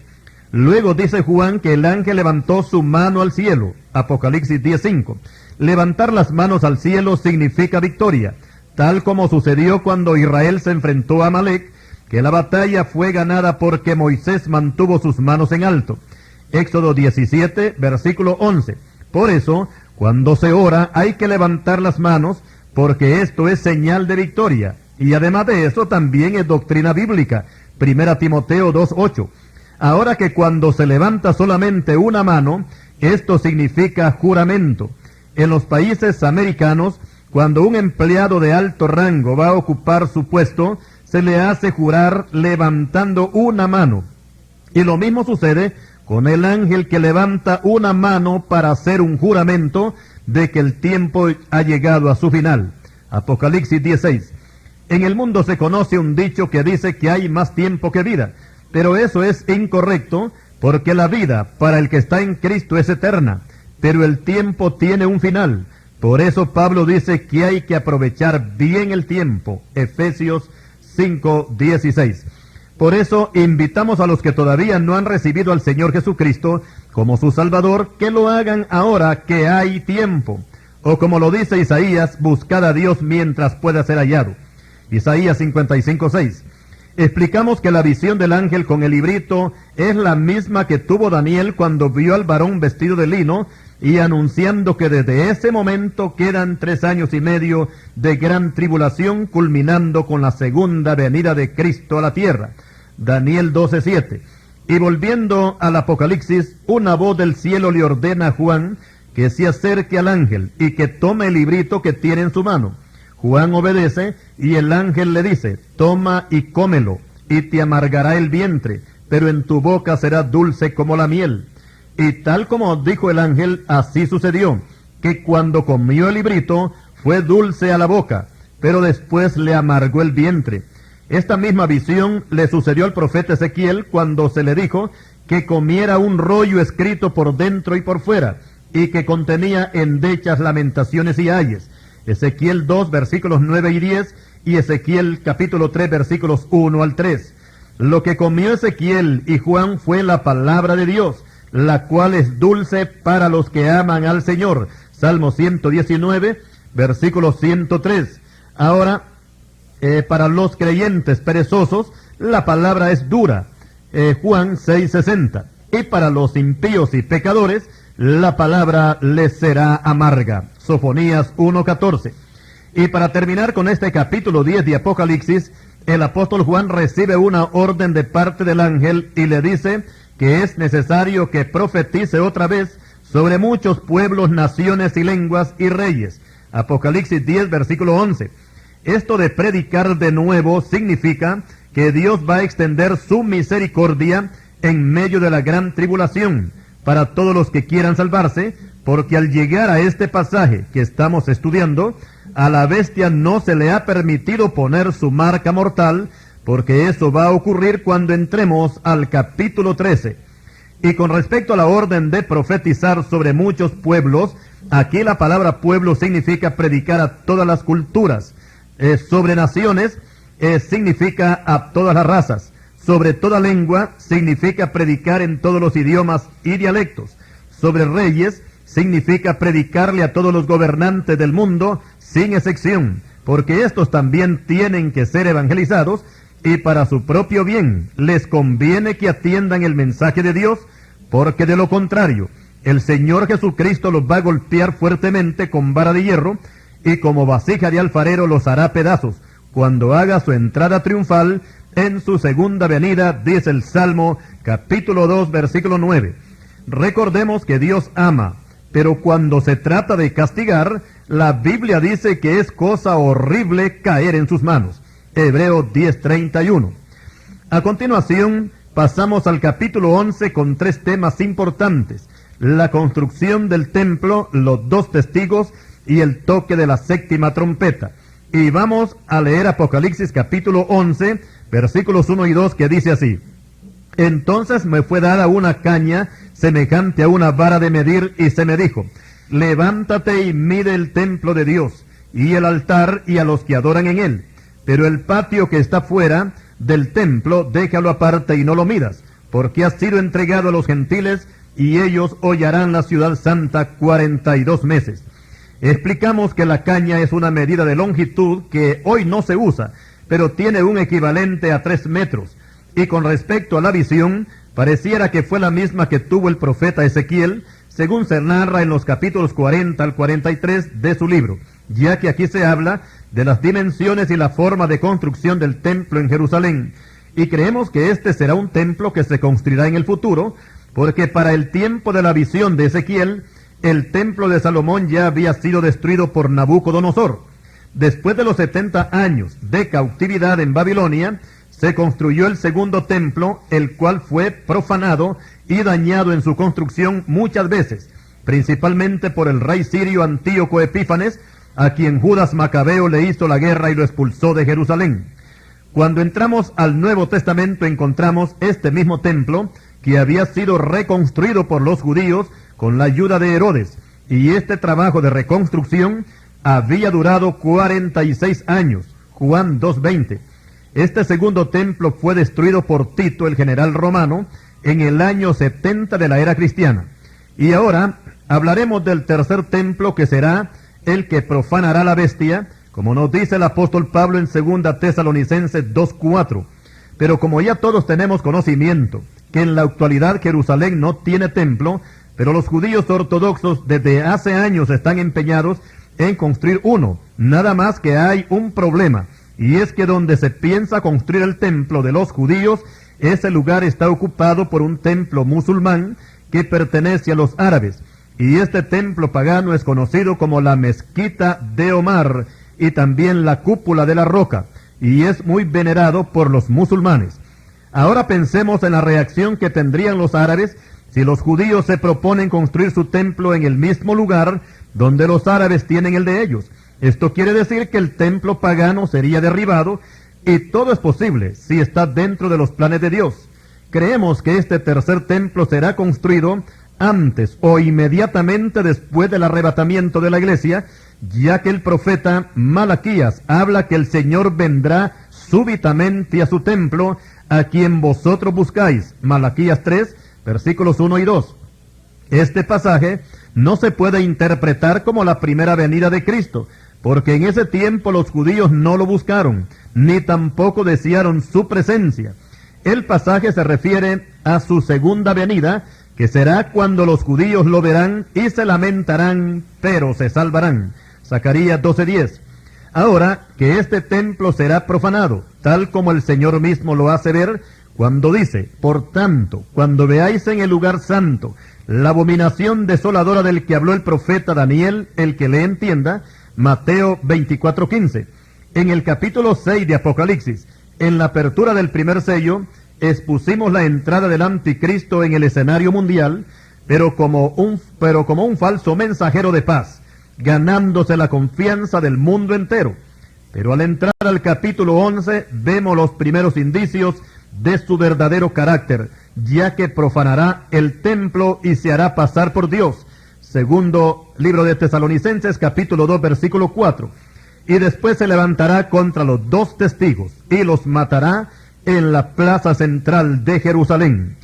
Luego dice Juan que el ángel levantó su mano al cielo. Apocalipsis 10:5. Levantar las manos al cielo significa victoria, tal como sucedió cuando Israel se enfrentó a Amalek, que la batalla fue ganada porque Moisés mantuvo sus manos en alto. Éxodo 17, versículo 11. Por eso, cuando se ora, hay que levantar las manos, porque esto es señal de victoria. Y además de eso, también es doctrina bíblica. 1 Timoteo 2:8. Ahora que cuando se levanta solamente una mano, esto significa juramento. En los países americanos, cuando un empleado de alto rango va a ocupar su puesto, se le hace jurar levantando una mano. Y lo mismo sucede con el ángel que levanta una mano para hacer un juramento de que el tiempo ha llegado a su final. Apocalipsis 16. En el mundo se conoce un dicho que dice que hay más tiempo que vida, pero eso es incorrecto, porque la vida para el que está en Cristo es eterna, pero el tiempo tiene un final. Por eso Pablo dice que hay que aprovechar bien el tiempo. Efesios 5:16. Por eso invitamos a los que todavía no han recibido al Señor Jesucristo como su Salvador, que lo hagan ahora que hay tiempo. O como lo dice Isaías, buscad a Dios mientras pueda ser hallado. Isaías 55:6. Explicamos que la visión del ángel con el librito es la misma que tuvo Daniel cuando vio al varón vestido de lino y anunciando que desde ese momento quedan 3 años y medio de gran tribulación, culminando con la segunda venida de Cristo a la tierra. Daniel 12:7. Y volviendo al Apocalipsis, una voz del cielo le ordena a Juan que se acerque al ángel y que tome el librito que tiene en su mano. Juan obedece y el ángel le dice: toma y cómelo, y te amargará el vientre, pero en tu boca será dulce como la miel. Y tal como dijo el ángel, así sucedió, que cuando comió el librito fue dulce a la boca, pero después le amargó el vientre. Esta misma visión le sucedió al profeta Ezequiel cuando se le dijo que comiera un rollo escrito por dentro y por fuera, y que contenía endechas, lamentaciones y ayes. Ezequiel 2, versículos 9 y 10, y Ezequiel capítulo 3, versículos 1 al 3. Lo que comió Ezequiel y Juan fue la palabra de Dios, la cual es dulce para los que aman al Señor. Salmo 119, versículo 103. Ahora, para los creyentes perezosos, la palabra es dura. Juan 6:60. Y para los impíos y pecadores, la palabra les será amarga. Sofonías 1:14. Y para terminar con este capítulo 10 de Apocalipsis, el apóstol Juan recibe una orden de parte del ángel y le dice que es necesario que profetice otra vez sobre muchos pueblos, naciones y lenguas y reyes. Apocalipsis 10, versículo 11. Esto de predicar de nuevo significa que Dios va a extender su misericordia en medio de la gran tribulación para todos los que quieran salvarse, porque al llegar a este pasaje que estamos estudiando, a la bestia no se le ha permitido poner su marca mortal, porque eso va a ocurrir cuando entremos al capítulo 13. Y con respecto a la orden de profetizar sobre muchos pueblos, aquí la palabra pueblo significa predicar a todas las culturas. Sobre naciones significa a todas las razas. Sobre toda lengua significa predicar en todos los idiomas y dialectos. Sobre reyes significa predicarle a todos los gobernantes del mundo sin excepción, porque estos también tienen que ser evangelizados y para su propio bien les conviene que atiendan el mensaje de Dios, porque de lo contrario el Señor Jesucristo los va a golpear fuertemente con vara de hierro y como vasija de alfarero los hará pedazos cuando haga su entrada triunfal en su segunda venida, dice el Salmo capítulo 2, versículo 9. Recordemos que Dios ama, pero cuando se trata de castigar, la Biblia dice que es cosa horrible caer en sus manos. Hebreos 10:31. A continuación, pasamos al capítulo 11 con 3 temas importantes: la construcción del templo, los 2 testigos y el toque de la 7ª trompeta. Y vamos a leer Apocalipsis capítulo 11, versículos 1 y 2, que dice así: Entonces me fue dada una caña semejante a una vara de medir, y se me dijo: levántate y mide el templo de Dios, y el altar, y a los que adoran en él. Pero el patio que está fuera del templo, déjalo aparte y no lo midas, porque ha sido entregado a los gentiles, y ellos hollarán la ciudad santa 42 meses. Explicamos que la caña es una medida de longitud que hoy no se usa, pero tiene un equivalente a 3 metros. Y con respecto a la visión, pareciera que fue la misma que tuvo el profeta Ezequiel, según se narra en los capítulos 40 al 43 de su libro, ya que aquí se habla de las dimensiones y la forma de construcción del templo en Jerusalén. Y creemos que este será un templo que se construirá en el futuro, porque para el tiempo de la visión de Ezequiel, el templo de Salomón ya había sido destruido por Nabucodonosor. Después de los 70 años de cautividad en Babilonia, se construyó el segundo templo, el cual fue profanado y dañado en su construcción muchas veces, principalmente por el rey sirio Antíoco Epífanes, a quien Judas Macabeo le hizo la guerra y lo expulsó de Jerusalén. Cuando entramos al Nuevo Testamento encontramos este mismo templo que había sido reconstruido por los judíos con la ayuda de Herodes, y este trabajo de reconstrucción había durado 46 años, Juan 2:20. Este segundo templo fue destruido por Tito, el general romano, en el año 70 de la era cristiana. Y ahora hablaremos del tercer templo, que será el que profanará la bestia, como nos dice el apóstol Pablo en 2 Tesalonicenses 2:4. Pero como ya todos tenemos conocimiento que en la actualidad Jerusalén no tiene templo, pero los judíos ortodoxos desde hace años están empeñados en construir uno. Nada más que hay un problema, y es que donde se piensa construir el templo de los judíos, ese lugar está ocupado por un templo musulmán que pertenece a los árabes. Y este templo pagano es conocido como la Mezquita de Omar y también la Cúpula de la Roca, y es muy venerado por los musulmanes. Ahora pensemos en la reacción que tendrían los árabes si los judíos se proponen construir su templo en el mismo lugar donde los árabes tienen el de ellos. Esto quiere decir que el templo pagano sería derribado, y todo es posible si está dentro de los planes de Dios. Creemos que este tercer templo será construido antes o inmediatamente después del arrebatamiento de la iglesia, ya que el profeta Malaquías habla que el Señor vendrá súbitamente a su templo, a quien vosotros buscáis. Malaquías 3, versículos 1 y 2. Este pasaje no se puede interpretar como la primera venida de Cristo, porque en ese tiempo los judíos no lo buscaron, ni tampoco desearon su presencia. El pasaje se refiere a su segunda venida, que será cuando los judíos lo verán y se lamentarán, pero se salvarán. Zacarías 12:10. Ahora que este templo será profanado, tal como el Señor mismo lo hace ver, cuando dice: por tanto, cuando veáis en el lugar santo la abominación desoladora del que habló el profeta Daniel, el que le entienda, Mateo 24:15. En el capítulo 6 de Apocalipsis, en la apertura del primer sello, expusimos la entrada del anticristo en el escenario mundial, pero como un falso mensajero de paz, ganándose la confianza del mundo entero. Pero al entrar al capítulo 11, vemos los primeros indicios de su verdadero carácter, ya que profanará el templo y se hará pasar por Dios. Segundo libro de Tesalonicenses, capítulo 2, versículo 4. Y después se levantará contra los 2 testigos y los matará en la plaza central de Jerusalén.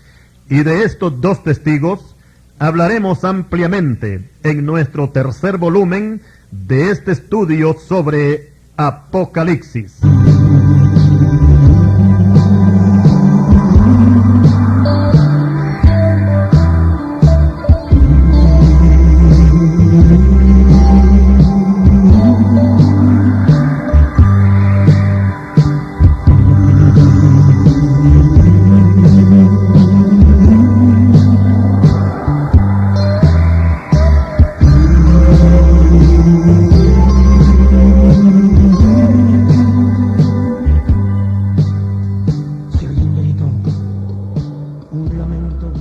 Y de estos 2 testigos hablaremos ampliamente en nuestro tercer volumen de este estudio sobre Apocalipsis. Un lamento